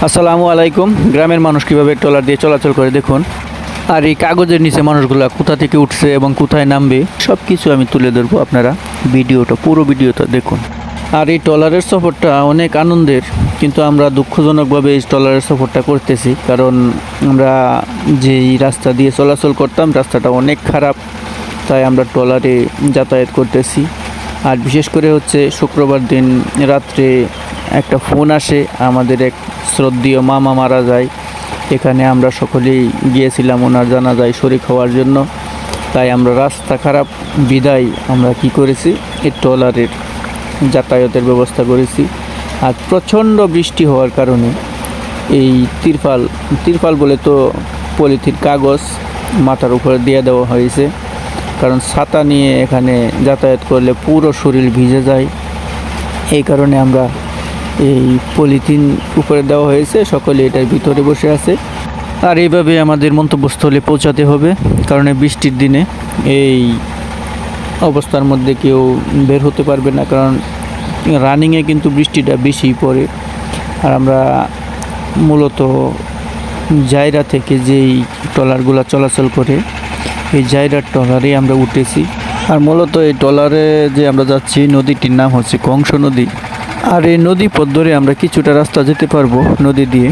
আসসালামু আলাইকুম। গ্রামের মানুষ কীভাবে ট্রলার দিয়ে চলাচল করে দেখুন। আর এই কাগজের নিচে মানুষগুলা কোথা থেকে উঠছে এবং কোথায় নামবে সব কিছু আমি তুলে ধরবো, আপনারা পুরো ভিডিওটা দেখুন। আর এই ট্রলারের সফরটা অনেক আনন্দের, কিন্তু আমরা দুঃখজনকভাবে এই ট্রলারের সফরটা করতেছি, কারণ আমরা যেই রাস্তা দিয়ে চলাচল করতাম রাস্তাটা অনেক খারাপ, তাই আমরা ট্রলারে যাতায়াত করতেছি। আর বিশেষ করে হচ্ছে শুক্রবার দিন রাত্রে একটা ফোন আসে, আমাদের এক শ্রদ্ধেয় মামা মারা যায়। এখানে আমরা সকলেই গিয়েছিলাম ওনার জানাজায় শরীক হওয়ার জন্য। তাই আমরা রাস্তা খারাপ বিদায় আমরা কি করেছি, এই ট্রলারের যাতায়াতের ব্যবস্থা করেছি। আর প্রচণ্ড বৃষ্টি হওয়ার কারণে এই তিরপাল বলে তো পলিথিন কাগজ মাথার উপরে দিয়ে দেওয়া হয়েছে, কারণ ছাতা নিয়ে এখানে যাতায়াত করলে পুরো শরীর ভিজে যায়। এই কারণে আমরা এই পলিথিন উপরে দেওয়া হয়েছে, সকলে এটার ভিতরে বসে আছে। আর এইভাবে আমাদের গন্তব্যস্থলে পৌঁছাতে হবে, কারণ বৃষ্টির দিনে এই অবস্থার মধ্যে কেউ বের হতে পারবে না, কারণ রানিংয়ে কিন্তু বৃষ্টিটা বেশি পড়ে। আর আমরা মূলত জায়রা থেকে যেই ট্রলারগুলো চলাচল করে এই জায়রার ট্রলারেই আমরা উঠেছি। আর মূলত এই ট্রলারে যে আমরা যাচ্ছি নদীটির নাম হচ্ছে কংস নদী। আর এই নদী পথ ধরে আমরা কিছুটা রাস্তা যেতে পারবো নদী দিয়ে।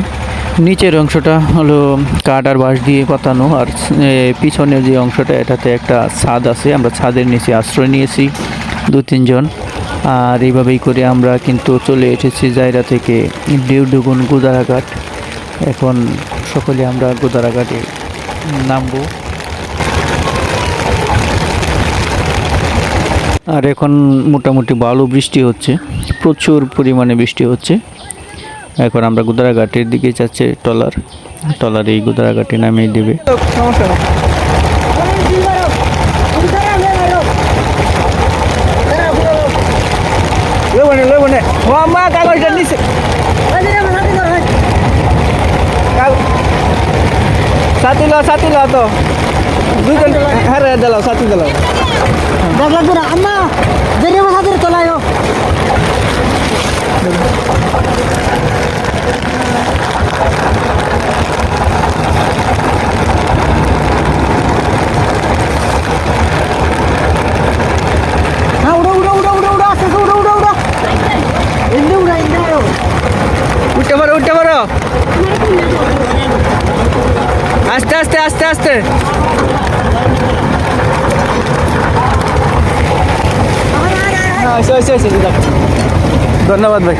নিচের অংশটা হলো কাঠ আর বাঁশ দিয়ে পাতানো, আর পিছনের যে অংশটা এটাতে একটা ছাদ আছে, আমরা ছাদের নিচে আশ্রয় নিয়েছি 2-3 জন। আর এইভাবেই করে আমরা কিন্তু চলে এসেছি জায়গা থেকে দেউডুগুন গুদারাঘাট। এখন সকলে আমরা গুদারাঘাটে নামবো। আর এখন মোটামুটি ভালো বৃষ্টি হচ্ছে, প্রচুর পরিমাণে বৃষ্টি হচ্ছে। এখন আমরা গুদারাঘাটের দিকে যাচ্ছে ট্রলার এই গুদারাঘাটে নামিয়ে দেবে। সাথী লো তো দুজন, হ্যাঁ দিলাম সাথী দিলাম। আম্মা বেরিয়ে সাথে চলায় উঠতে পারো আস্তে আস্তে আস্তে আস্তে। ধন্যবাদ ভাই।